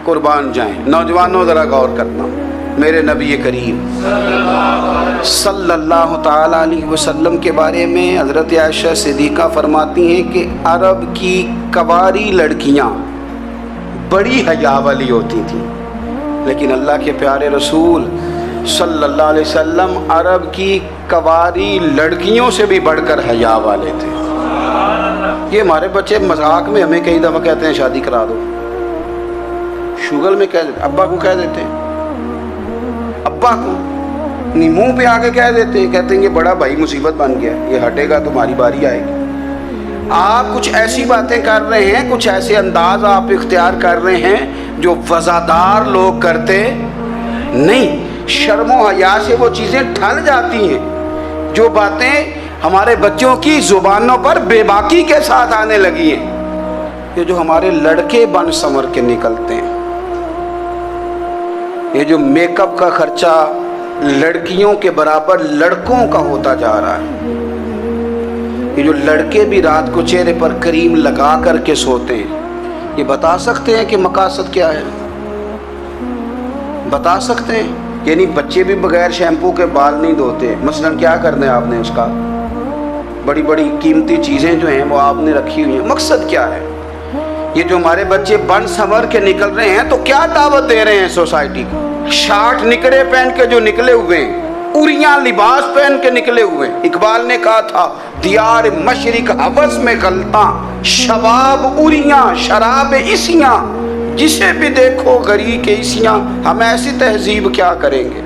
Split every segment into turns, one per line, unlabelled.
قربان جائیں۔ نوجوانوں ذرا غور کرنا، میرے نبی کریم صلی اللہ تعالیٰ علیہ وسلم کے بارے میں حضرت عائشہ صدیقہ فرماتی ہیں کہ عرب کی کواری لڑکیاں بڑی حیا والی ہوتی تھیں، لیکن اللہ کے پیارے رسول صلی اللہ علیہ وسلم عرب کی کواری لڑکیوں سے بھی بڑھ کر حیا والے تھے۔ یہ ہمارے بچے مذاق میں ہمیں کئی دفعہ کہتے ہیں شادی کرا دو، شوگل میں کہہ دیتے، ابا کو کہہ دیتے ہیں، ابا کو نہیں منہ پہ آگے کہہ دیتے ہیں، کہتے ہیں یہ بڑا بھائی مصیبت بن گیا، یہ ہٹے گا تمہاری باری آئے گی۔ آپ کچھ ایسی باتیں کر رہے ہیں، کچھ ایسے انداز آپ اختیار کر رہے ہیں جو وزادار لوگ کرتے نہیں۔ شرم و حیا سے وہ چیزیں ٹھل جاتی ہیں، جو باتیں ہمارے بچوں کی زبانوں پر بے باکی کے ساتھ آنے لگی ہیں۔ یہ جو ہمارے لڑکے بن سنور کے نکلتے ہیں، یہ جو میک اپ کا خرچہ لڑکیوں کے برابر لڑکوں کا ہوتا جا رہا ہے، یہ جو لڑکے بھی رات کو چہرے پر کریم لگا کر کے سوتے ہیں، یہ بتا سکتے ہیں کہ مقاصد کیا ہے؟ بتا سکتے ہیں؟ یعنی بچے بھی بغیر شیمپو کے بال نہیں دھوتے، مثلا کیا کرنا ہے آپ نے اس کا؟ بڑی بڑی قیمتی چیزیں جو ہیں وہ آپ نے رکھی ہوئی ہیں، مقصد کیا ہے؟ یہ جو ہمارے بچے بن سنور کے نکل رہے ہیں تو کیا دعوت دے رہے ہیں سوسائٹی کو؟ شارٹ نکڑے پہن کے جو نکلے ہوئے ہیں، اوریاں لباس پہن کے نکلے ہوئے ہیں۔ اقبال نے کہا تھا دیار مشرق حوث میں غلطاں، شباب اوریاں شراب عیسیاں، جسے بھی دیکھو غری کے عیسیاں، ہم ایسی تہذیب کیا کریں گے؟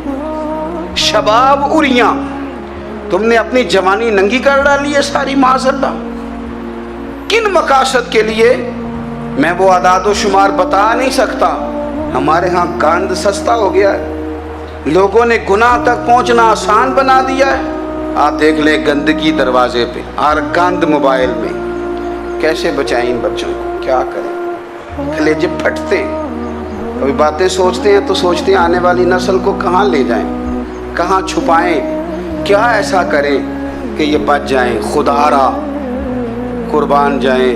شباب اوریاں، تم نے اپنی جوانی ننگی کر ڈالی ہے ساری معاذ اللہ۔ کن مقاصد کے لیے؟ میں وہ اعداد و شمار بتا نہیں سکتا۔ ہمارے ہاں گند سستا ہو گیا ہے، لوگوں نے گناہ تک پہنچنا آسان بنا دیا ہے۔ آپ دیکھ لیں گندگی دروازے پہ اور گند موبائل میں، کیسے بچائیں ان بچوں کو؟ کیا کریں؟ کلیجے پھٹتے، کبھی باتیں سوچتے ہیں تو سوچتے ہیں آنے والی نسل کو کہاں لے جائیں، کہاں چھپائیں، کیا ایسا کریں کہ یہ بچ جائیں۔ خدا را قربان جائیں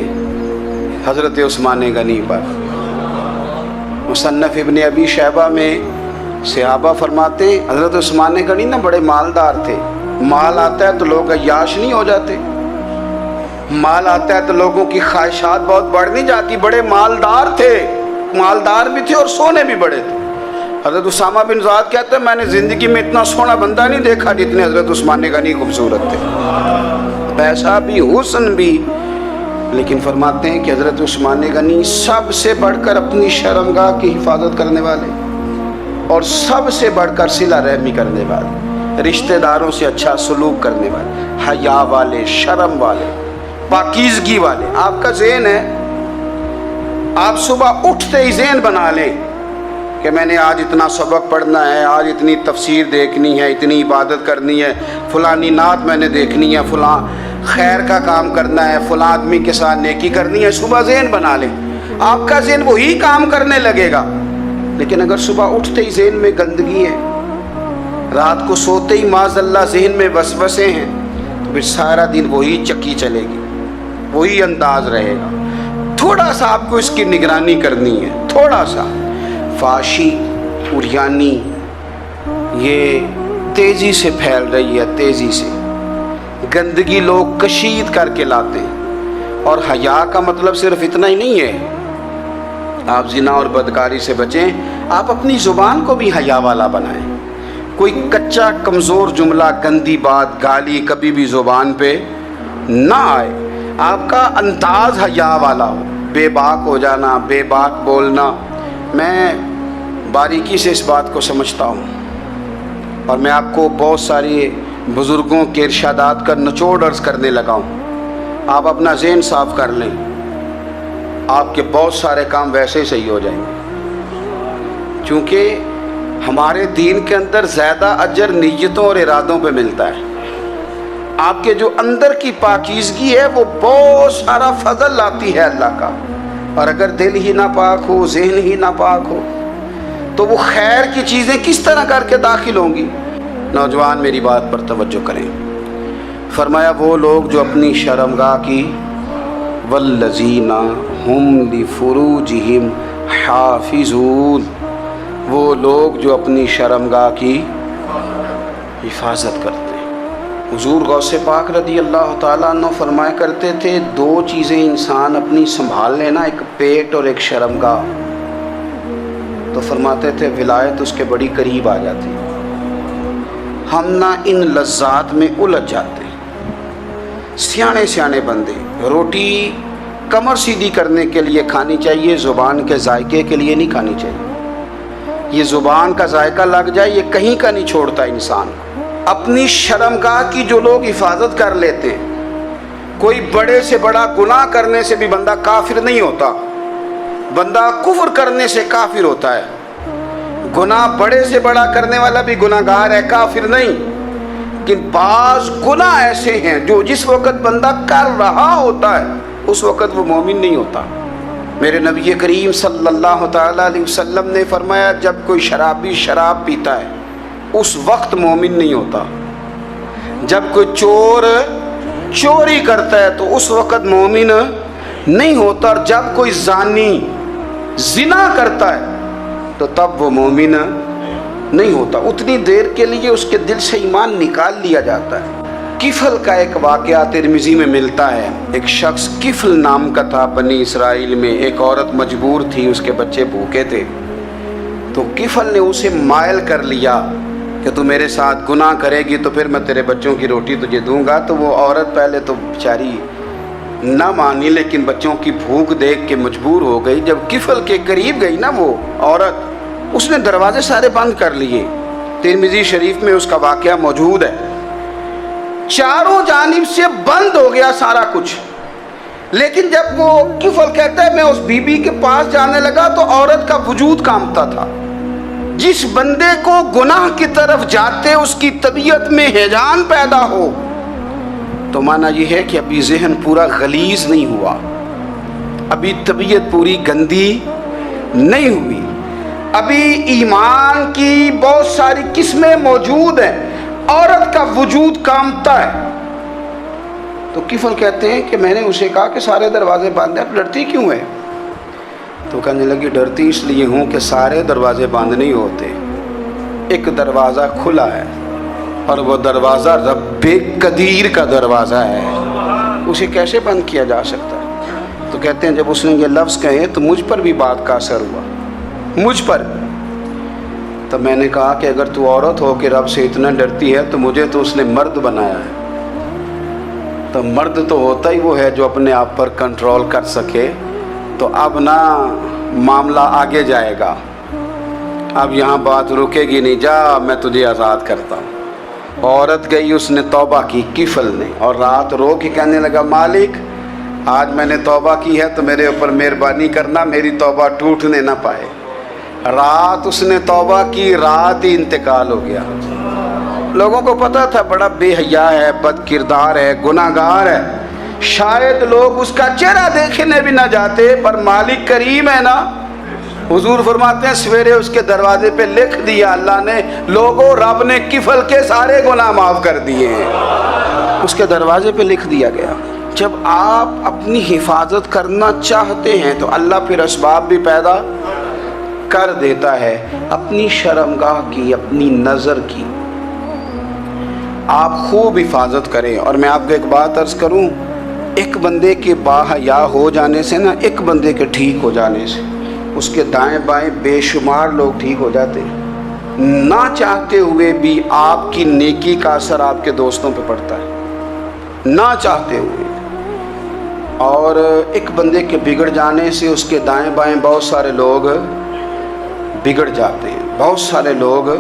حضرت عثمان غنی پر۔ مصنف ابن ابی شیبہ میں صحابہ فرماتے ہیں حضرت عثمان غنی نا بڑے مالدار تھے۔ مال آتا ہے تو لوگ عیاش نہیں ہو جاتے، مال آتا ہے تو لوگوں کی خواہشات بہت بڑھ نہیں جاتی۔ بڑے مالدار تھے، مالدار بھی تھے اور سونے بھی بڑے تھے۔ حضرت اسامہ بن زید کہتے ہیں میں نے زندگی میں اتنا سونا بندہ نہیں دیکھا جتنے حضرت عثمان غنی خوبصورت تھے، پیسہ بھی حسن بھی۔ لیکن فرماتے ہیں کہ حضرت عثمان غنی سب سے بڑھ کر اپنی شرمگاہ کی حفاظت کرنے والے اور سب سے بڑھ کر صلہ رحمی کرنے والے، رشتہ داروں سے اچھا سلوک کرنے والے، حیا والے، شرم والے، پاکیزگی والے۔ آپ کا ذہن ہے، آپ صبح اٹھتے ہی ذہن بنا لیں کہ میں نے آج اتنا سبق پڑھنا ہے، آج اتنی تفسیر دیکھنی ہے، اتنی عبادت کرنی ہے، فلانی نعت میں نے دیکھنی ہے، فلاں خیر کا کام کرنا ہے، فلاں آدمی کے ساتھ نیکی کرنی ہے۔ صبح ذہن بنا لیں، آپ کا ذہن وہی کام کرنے لگے گا۔ لیکن اگر صبح اٹھتے ہی ذہن میں گندگی ہے، رات کو سوتے ہی معاذ اللہ ذہن میں وسوسے ہیں، تو پھر سارا دن وہی چکی چلے گی، وہی انداز رہے گا۔ تھوڑا سا آپ کو اس کی نگرانی کرنی ہے، تھوڑا سا۔ فحاشی، عریانی یہ تیزی سے پھیل رہی ہے، تیزی سے گندگی لوگ کشید کر کے لاتے ہیں۔ اور حیا کا مطلب صرف اتنا ہی نہیں ہے آپ زنا اور بدکاری سے بچیں، آپ اپنی زبان کو بھی حیا والا بنائیں۔ کوئی کچا کمزور جملہ، گندی بات، گالی کبھی بھی زبان پہ نہ آئے، آپ کا انداز حیا والا ہو۔ بے باک ہو جانا، بے باک بولنا، میں باریکی سے اس بات کو سمجھتا ہوں، اور میں آپ کو بہت ساری بزرگوں کے ارشادات کا نچوڑ عرض کرنے لگا ہوں۔ آپ اپنا ذہن صاف کر لیں، آپ کے بہت سارے کام ویسے ہی صحیح ہو جائیں گے، چونکہ ہمارے دین کے اندر زیادہ اجر نیتوں اور ارادوں پہ ملتا ہے۔ آپ کے جو اندر کی پاکیزگی ہے وہ بہت سارا فضل لاتی ہے اللہ کا، اور اگر دل ہی نہ پاک ہو، ذہن ہی نہ پاک ہو، تو وہ خیر کی چیزیں کس طرح کر کے داخل ہوں گی؟ نوجوان میری بات پر توجہ کریں۔ فرمایا وہ لوگ جو اپنی شرمگاہ کی والذین ہم لفروجہم حافظون، وہ لوگ جو اپنی شرمگاہ کی حفاظت کرتے ہیں۔ حضور غوث پاک رضی اللہ تعالیٰ عنہ فرمایا کرتے تھے، دو چیزیں انسان اپنی سنبھال لینا، ایک پیٹ اور ایک شرمگاہ، تو فرماتے تھے ولایت اس کے بڑی قریب آ جاتی۔ ہم نہ ان لذات میں الجھ جاتے ہیں۔ سیانے سیانے بندے، روٹی کمر سیدھی کرنے کے لیے کھانی چاہیے، زبان کے ذائقے کے لیے نہیں کھانی چاہیے۔ یہ زبان کا ذائقہ لگ جائے یہ کہیں کا نہیں چھوڑتا انسان۔ اپنی شرمگاہ کی جو لوگ حفاظت کر لیتے ہیں، کوئی بڑے سے بڑا گناہ کرنے سے بھی بندہ کافر نہیں ہوتا، بندہ کفر کرنے سے کافر ہوتا ہے۔ گناہ بڑے سے بڑا کرنے والا بھی گناہ گار ہے، کافر نہیں۔ لیکن بعض گناہ ایسے ہیں جو جس وقت بندہ کر رہا ہوتا ہے اس وقت وہ مومن نہیں ہوتا۔ میرے نبی کریم صلی اللہ تعالیٰ علیہ وسلم نے فرمایا، جب کوئی شرابی شراب پیتا ہے اس وقت مومن نہیں ہوتا۔ جب کوئی چور چوری کرتا ہے تو اس وقت مومن نہیں ہوتا، اور جب کوئی زانی زنا کرتا ہے تو تب وہ مومن نہیں ہوتا۔ اتنی دیر کے لیے اس کے دل سے ایمان نکال لیا جاتا ہے۔ کفل کا ایک واقعہ ترمذی میں ملتا ہے۔ ایک شخص کفل نام کا تھا بنی اسرائیل میں، ایک عورت مجبور تھی، اس کے بچے بھوکے تھے، تو کفل نے اسے مائل کر لیا کہ تو میرے ساتھ گناہ کرے گی تو پھر میں تیرے بچوں کی روٹی تجھے دوں گا۔ تو وہ عورت پہلے تو بیچاری نہ مانی، لیکن بچوں کی بھوک دیکھ کے مجبور ہو گئی۔ جب کفل کے قریب گئی نا وہ عورت، اس نے دروازے سارے بند کر لیے۔ ترمذی شریف میں اس کا واقعہ موجود ہے۔ چاروں جانب سے بند ہو گیا سارا کچھ، لیکن جب وہ کفل کہتا ہے میں اس بی بی کے پاس جانے لگا تو عورت کا وجود کانپتا تھا۔ جس بندے کو گناہ کی طرف جاتے اس کی طبیعت میں ہیجان پیدا ہو تو معنی یہ ہے کہ ابھی ذہن پورا غلیظ نہیں ہوا، ابھی طبیعت پوری گندی نہیں ہوئی، ابھی ایمان کی بہت ساری قسمیں موجود ہیں، عورت کا وجود کانپتا ہے۔ تو کفل کہتے ہیں کہ میں نے اسے کہا کہ سارے دروازے بند ہیں، ڈرتی کیوں ہے؟ تو کہنے لگی ڈرتی اس لیے ہوں کہ سارے دروازے بند نہیں ہوتے، ایک دروازہ کھلا ہے اور وہ دروازہ رب قدیر کا دروازہ ہے، اسے کیسے بند کیا جا سکتا ہے؟ تو کہتے ہیں جب اس نے یہ لفظ کہے تو مجھ پر بھی بات کا اثر ہوا، مجھ پر۔ تب میں نے کہا کہ اگر تو عورت ہو کے رب سے اتنا ڈرتی ہے تو مجھے تو اس نے مرد بنایا ہے، تو مرد تو ہوتا ہی وہ ہے جو اپنے آپ پر کنٹرول کر سکے۔ تو اب نہ معاملہ آگے جائے گا، اب یہاں بات رکے گی نہیں، جا میں تجھے آزاد کرتا ہوں۔ عورت گئی، اس نے توبہ کی کفل نے، اور رات رو کے کہنے لگا مالک آج میں نے توبہ کی ہے تو میرے اوپر مہربانی کرنا، میری توبہ ٹوٹنے نہ پائے۔ رات اس نے توبہ کی، رات ہی انتقال ہو گیا۔ لوگوں کو پتا تھا بڑا بے حیا ہے، بد کردار ہے، گناہ گار ہے، شاید لوگ اس کا چہرہ دیکھنے بھی نہ جاتے، پر مالک کریم ہے نا۔ حضور فرماتے ہیں سویرے اس کے دروازے پہ لکھ دیا اللہ نے، لوگوں رب نے کفل کے سارے گناہ معاف کر دیے ہیں، اس کے دروازے پہ لکھ دیا گیا۔ جب آپ اپنی حفاظت کرنا چاہتے ہیں تو اللہ پھر اسباب بھی پیدا کر دیتا ہے۔ اپنی شرمگاہ کی، اپنی نظر کی آپ خوب حفاظت کریں۔ اور میں آپ کو ایک بات عرض کروں، ایک بندے کے باحیا ہو جانے سے نا، ایک بندے کے ٹھیک ہو جانے سے اس کے دائیں بائیں بے شمار لوگ ٹھیک ہو جاتے ہیں۔ نہ چاہتے ہوئے بھی آپ کی نیکی کا اثر آپ کے دوستوں پہ پڑتا ہے، نہ چاہتے ہوئے۔ اور ایک بندے کے بگڑ جانے سے اس کے دائیں بائیں بہت سارے لوگ بگڑ جاتے ہیں، بہت سارے لوگ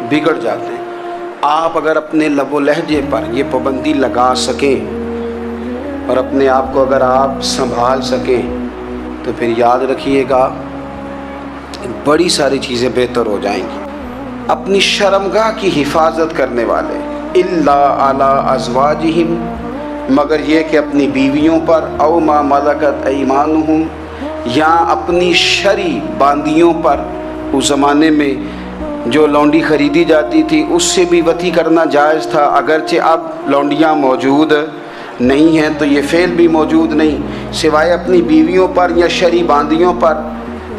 بگڑ جاتے ہیں۔ آپ اگر اپنے لب و لہجے پر یہ پابندی لگا سکیں اور اپنے آپ کو اگر آپ سنبھال سکیں تو پھر یاد رکھیے گا بڑی ساری چیزیں بہتر ہو جائیں گی۔ اپنی شرمگاہ کی حفاظت کرنے والے الا علی ازواجہم، مگر یہ کہ اپنی بیویوں پر، او ما ملکت ایمانہم، یا اپنی شرعی باندیوں پر۔ اس زمانے میں جو لونڈی خریدی جاتی تھی اس سے بھی وطی کرنا جائز تھا، اگرچہ اب لونڈیاں موجود نہیں ہیں تو یہ فعل بھی موجود نہیں، سوائے اپنی بیویوں پر یا شرعی باندیوں پر۔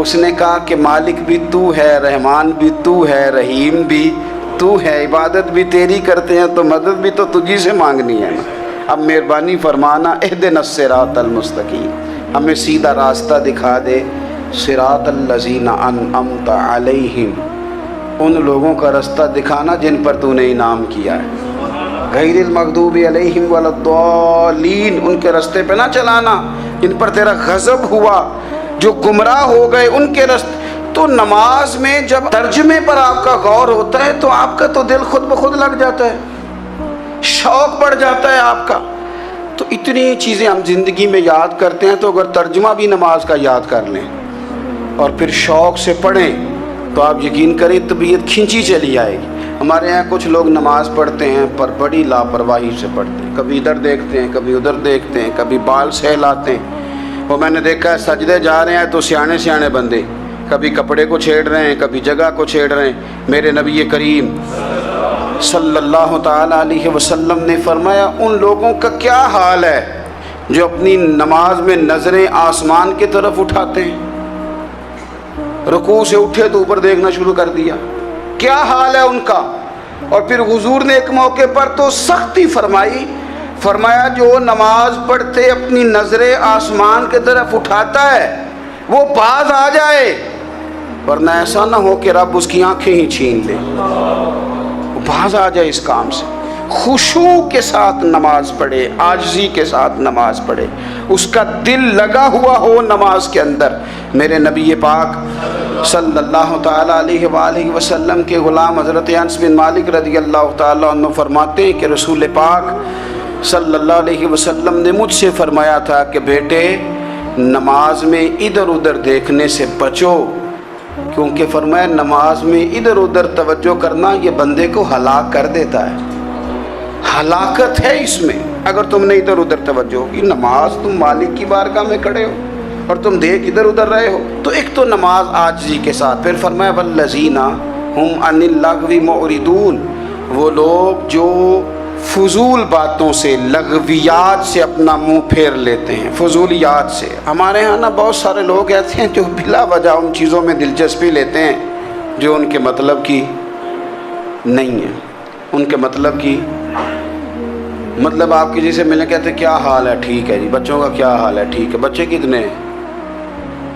اس نے کہا کہ مالک بھی تو ہے, رحمان بھی تو ہے, رحیم بھی تو ہے, عبادت بھی تیری کرتے ہیں تو مدد بھی تو تجھی سے مانگنی ہے نا. اب مہربانی فرمانا اہدنا الصراط المستقیم, ہمیں سیدھا راستہ دکھا دے. صراط الذین انعمت علیہم, ان لوگوں کا راستہ دکھانا جن پر تو نے انعام کیا ہے. غیر المغضوب علیہم ولا الضالین, ان کے راستے پہ نہ چلانا جن پر تیرا غضب ہوا, جو گمراہ ہو گئے ان کے راستے. تو نماز میں جب ترجمے پر آپ کا غور ہوتا ہے تو آپ کا تو دل خود بخود لگ جاتا ہے, شوق بڑھ جاتا ہے آپ کا. تو اتنی چیزیں ہم زندگی میں یاد کرتے ہیں, تو اگر ترجمہ بھی نماز کا یاد کر لیں اور پھر شوق سے پڑھیں تو آپ یقین کریں طبیعت کھینچی چلی آئے گی. ہمارے یہاں کچھ لوگ نماز پڑھتے ہیں پر بڑی لاپرواہی سے پڑھتے ہیں, کبھی ادھر دیکھتے ہیں, کبھی ادھر دیکھتے ہیں, کبھی بال سہلاتے ہیں. وہ میں نے دیکھا ہے سجدے جا رہے ہیں تو سیانے سیانے بندے کبھی کپڑے کو چھیڑ رہے ہیں, کبھی جگہ کو چھیڑ رہے ہیں. میرے نبی کریم صلی اللہ تعالی علیہ وسلم نے فرمایا ان لوگوں کا کیا حال ہے جو اپنی نماز میں نظریں آسمان کی طرف اٹھاتے ہیں, رکوع سے اٹھے تو اوپر دیکھنا شروع کر دیا, کیا حال ہے ان کا. اور پھر حضور نے ایک موقع پر تو سختی فرمائی, فرمایا جو نماز پڑھتے اپنی نظریں آسمان کی طرف اٹھاتا ہے وہ باز آ جائے, ورنہ ایسا نہ ہو کہ رب اس کی آنکھیں ہی چھین لے. وہ باز آ جائے اس کام سے. خشوع کے ساتھ نماز پڑھے, عاجزی کے ساتھ نماز پڑھے, اس کا دل لگا ہوا ہو نماز کے اندر. میرے نبی پاک صلی اللہ تعالی علیہ وآلہ وسلم کے غلام حضرت انس بن مالک رضی اللہ تعالیٰ عنہ فرماتے ہیں کہ رسول پاک صلی اللہ علیہ وسلم نے مجھ سے فرمایا تھا کہ بیٹے نماز میں ادھر ادھر دیکھنے سے بچو, کیونکہ فرمایا نماز میں ادھر ادھر توجہ کرنا یہ بندے کو ہلاک کر دیتا ہے. ہلاکت ہے اس میں اگر تم نے ادھر ادھر توجہ ہوگی. نماز تم مالک کی بارگاہ میں کھڑے ہو اور تم دیکھ ادھر ادھر رہے ہو. تو ایک تو نماز عاجزی کے ساتھ. پھر فرمایا والذین ہم عن اللغو معرضون, وہ لوگ جو فضول باتوں سے, لغویات سے اپنا منہ پھیر لیتے ہیں, فضولیات سے. ہمارے ہاں نا بہت سارے لوگ ایسے ہیں جو بلا وجہ ان چیزوں میں دلچسپی لیتے ہیں جو ان کے مطلب کی نہیں ہے. ان کے مطلب کی مطلب آپ کسی سے ملنے کہتے ہیں کیا حال ہے, ٹھیک ہے جی. بچوں کا کیا حال ہے, ٹھیک ہے. بچے کتنے ہیں؟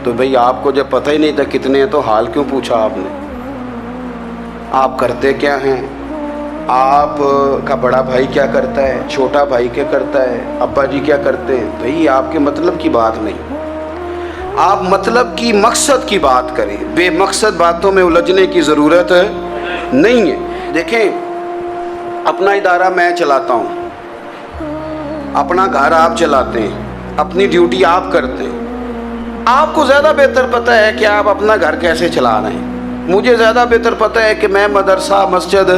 تو بھئی آپ کو جب پتہ ہی نہیں تھا کتنے ہیں تو حال کیوں پوچھا آپ نے؟ آپ کرتے کیا ہیں؟ آپ کا بڑا بھائی کیا کرتا ہے, چھوٹا بھائی کیا کرتا ہے, ابا جی کیا کرتے ہیں؟ بھئی آپ کے مطلب کی بات نہیں, آپ مطلب کی مقصد کی بات کریں. بے مقصد باتوں میں الجھنے کی ضرورت نہیں ہے. دیکھیں اپنا ادارہ میں چلاتا ہوں, اپنا گھر آپ چلاتے ہیں, اپنی ڈیوٹی آپ کرتے ہیں. آپ کو زیادہ بہتر پتہ ہے کہ آپ اپنا گھر کیسے چلا رہے ہیں. مجھے زیادہ بہتر پتہ ہے کہ میں مدرسہ مسجد,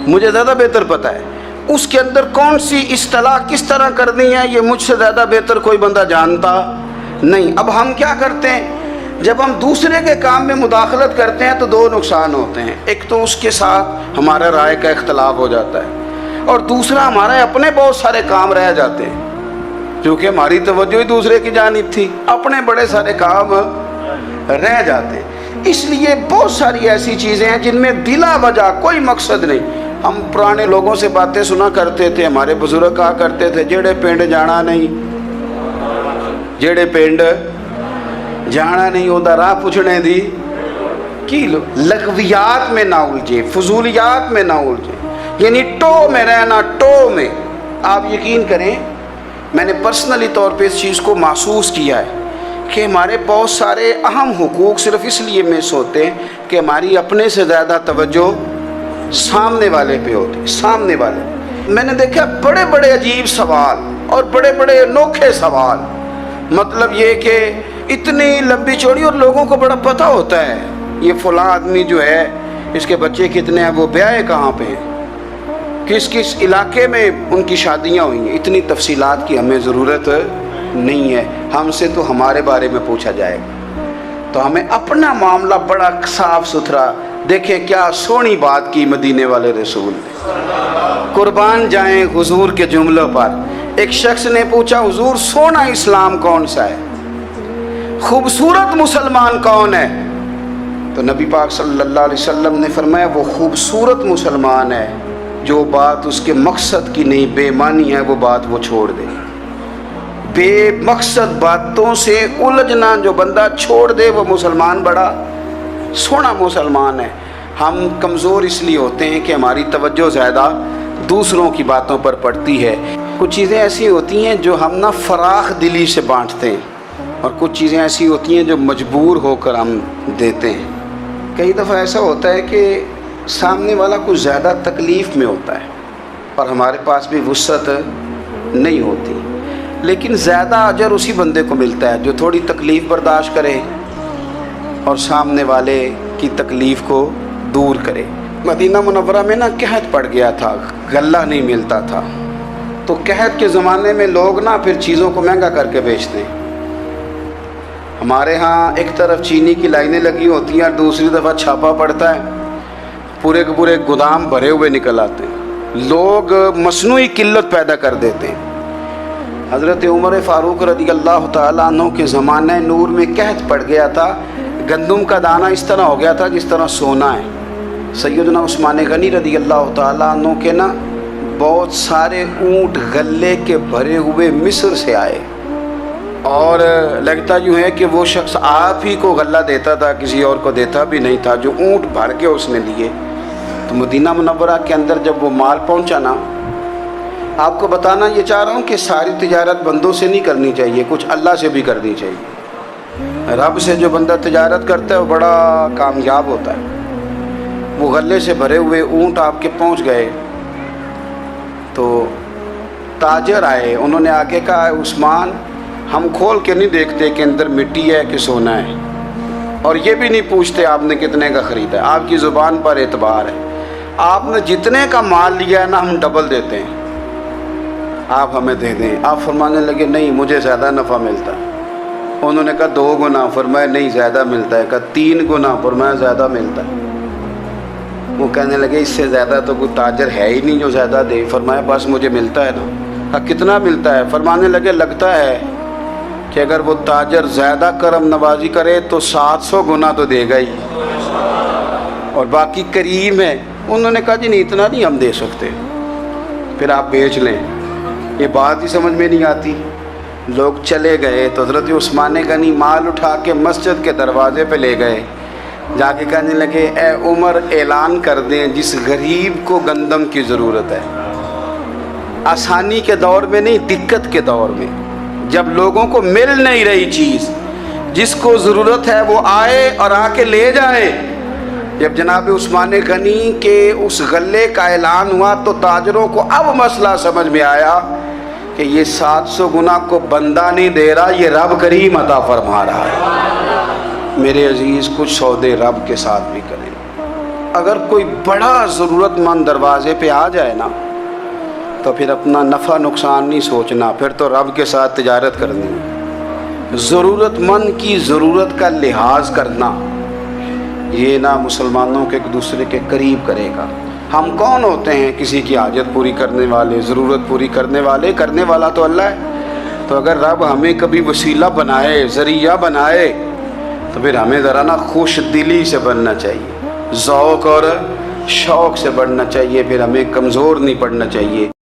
مجھے زیادہ بہتر پتہ ہے اس کے اندر کون سی اصطلاح کس طرح کرنی ہے. یہ مجھ سے زیادہ بہتر کوئی بندہ جانتا نہیں. اب ہم کیا کرتے ہیں, جب ہم دوسرے کے کام میں مداخلت کرتے ہیں تو دو نقصان ہوتے ہیں. ایک تو اس کے ساتھ ہمارا رائے کا اختلاف ہو جاتا ہے, اور دوسرا ہمارے اپنے بہت سارے کام رہ جاتے ہیں کیونکہ ہماری توجہ ہی دوسرے کی جانب تھی. اپنے بڑے سارے کام رہ جاتے ہیں. اس لیے بہت ساری ایسی چیزیں ہیں جن میں بلا وجہ کوئی مقصد نہیں. ہم پرانے لوگوں سے باتیں سنا کرتے تھے, ہمارے بزرگ کہا کرتے تھے جڑے پنڈ جانا نہیں, جڑے پنڈ جانا نہیں ہوتا راہ پوچھنے دی کی. لغویات میں نہ الجھے, فضولیات میں نہ الجھے, یعنی ٹو میں رہنا, ٹو میں. آپ یقین کریں میں نے پرسنلی طور پہ اس چیز کو محسوس کیا ہے کہ ہمارے بہت سارے اہم حقوق صرف اس لیے مس ہوتے ہیں کہ ہماری اپنے سے زیادہ توجہ سامنے والے پہ ہوتی. سامنے والے میں نے دیکھا بڑے بڑے عجیب سوال اور بڑے بڑے انوکھے سوال, مطلب یہ کہ اتنی لمبی چوڑی, اور لوگوں کو بڑا پتہ ہوتا ہے یہ فلاں آدمی جو ہے اس کے بچے کتنے ہیں, وہ بیاہ کہاں پہ ہیں, کس کس علاقے میں ان کی شادیاں ہوئی ہیں. اتنی تفصیلات کی ہمیں ضرورت نہیں ہے. ہم سے تو ہمارے بارے میں پوچھا جائے گا تو ہمیں اپنا معاملہ بڑا صاف ستھرا. دیکھیں کیا سونی بات کی مدینے والے رسول نے, قربان جائیں حضور کے جملوں پر. ایک شخص نے پوچھا حضور سونا اسلام کون سا ہے، خوبصورت مسلمان کون ہے؟ تو نبی پاک صلی اللہ علیہ وسلم نے فرمایا وہ خوبصورت مسلمان ہے جو بات اس کے مقصد کی نہیں، بے معنی ہے وہ بات وہ چھوڑ دے، بے مقصد باتوں سے الجھنا جو بندہ چھوڑ دے وہ مسلمان بڑا سونا مسلمان ہے۔ ہم کمزور اس لیے ہوتے ہیں کہ ہماری توجہ زیادہ دوسروں کی باتوں پر پڑتی ہے۔ کچھ چیزیں ایسی ہوتی ہیں جو ہم نہ فراخ دلی سے بانٹتے ہیں، اور کچھ چیزیں ایسی ہوتی ہیں جو مجبور ہو کر ہم دیتے ہیں۔ کئی دفعہ ایسا ہوتا ہے کہ سامنے والا کچھ زیادہ تکلیف میں ہوتا ہے اور ہمارے پاس بھی وسعت نہیں ہوتی، لیکن زیادہ اجر اسی بندے کو ملتا ہے جو تھوڑی تکلیف برداشت کرے اور سامنے والے کی تکلیف کو دور کرے۔ مدینہ منورہ میں نا قحط پڑ گیا تھا، غلہ نہیں ملتا تھا، تو قحط کے زمانے میں لوگ نا پھر چیزوں کو مہنگا کر کے بیچتے ہیں۔ ہمارے ہاں ایک طرف چینی کی لائنیں لگی ہوتی ہیں اور دوسری دفعہ چھاپا پڑتا ہے، پورے کے پورے گودام بھرے ہوئے نکل آتے ہیں، لوگ مصنوعی قلت پیدا کر دیتے ہیں۔ حضرت عمر فاروق رضی اللہ تعالیٰ عنہ کے زمانہ نور میں قحط پڑ گیا تھا، گندم کا دانہ اس طرح ہو گیا تھا جس طرح سونا ہے۔ سیدنا عثمان غنی رضی اللہ تعالیٰ عنہ کے نا بہت سارے اونٹ غلے کے بھرے ہوئے مصر سے آئے، اور لگتا یوں ہے کہ وہ شخص آپ ہی کو غلہ دیتا تھا، کسی اور کو دیتا بھی نہیں تھا، جو اونٹ بھر کے اس نے لیے۔ تو مدینہ منورہ کے اندر جب وہ مال پہنچا نا، آپ کو بتانا یہ چاہ رہا ہوں کہ ساری تجارت بندوں سے نہیں کرنی چاہیے، کچھ اللہ سے بھی کرنی چاہیے۔ رب سے جو بندہ تجارت کرتا ہے وہ بڑا کامیاب ہوتا ہے۔ وہ غلے سے بھرے ہوئے اونٹ آپ کے پہنچ گئے تو تاجر آئے، انہوں نے آگے کہا عثمان ہم کھول کے نہیں دیکھتے کہ اندر مٹی ہے کہ سونا ہے، اور یہ بھی نہیں پوچھتے آپ نے کتنے کا خریدا ہے، آپ کی زبان پر اعتبار ہے، آپ نے جتنے کا مال لیا ہے نا ہم ڈبل دیتے ہیں، آپ ہمیں دے دیں۔ آپ فرمانے لگے نہیں مجھے زیادہ نفع ملتا ہے۔ انہوں نے کہا 2 گنا، فرمایا نہیں زیادہ ملتا ہے، کہا 3 گنا، فرمایا زیادہ ملتا ہے۔ وہ کہنے لگے اس سے زیادہ تو کوئی تاجر ہے ہی نہیں جو زیادہ دے۔ فرمایا بس مجھے ملتا ہے نا۔ کہا کتنا ملتا ہے؟ فرمانے لگے لگتا ہے کہ اگر وہ تاجر زیادہ کرم نوازی کرے تو 700 گنا تو دے گا ہی، اور باقی کریم ہے۔ انہوں نے کہا جی نہیں اتنا نہیں ہم دے سکتے، پھر آپ بیچ لیں۔ یہ بات ہی سمجھ میں نہیں آتی۔ لوگ چلے گئے تو حضرت عثمان غنی مال اٹھا کے مسجد کے دروازے پہ لے گئے، جا کے کہنے لگے اے عمر اعلان کر دیں جس غریب کو گندم کی ضرورت ہے، آسانی کے دور میں نہیں دقت کے دور میں، جب لوگوں کو مل نہیں رہی چیز، جس کو ضرورت ہے وہ آئے اور آ کے لے جائے۔ جب جناب عثمان غنی کے اس غلے کا اعلان ہوا تو تاجروں کو اب مسئلہ سمجھ میں آیا کہ یہ 700 گنا کو بندہ نہیں دے رہا، یہ رب کریم عطا فرما رہا ہے۔ میرے عزیز کچھ سودے رب کے ساتھ بھی کریں۔ اگر کوئی بڑا ضرورت مند دروازے پہ آ جائے نا تو پھر اپنا نفع نقصان نہیں سوچنا، پھر تو رب کے ساتھ تجارت کرنی ہے۔ ضرورت مند کی ضرورت کا لحاظ کرنا یہ نہ مسلمانوں کے ایک دوسرے کے قریب کرے گا۔ ہم کون ہوتے ہیں کسی کی حاجت پوری کرنے والے، ضرورت پوری کرنے والے؟ کرنے والا تو اللہ ہے۔ تو اگر رب ہمیں کبھی وسیلہ بنائے، ذریعہ بنائے، تو پھر ہمیں ذرا نا خوش دلی سے بننا چاہیے، ذوق اور شوق سے بڑھنا چاہیے، پھر ہمیں کمزور نہیں پڑنا چاہیے۔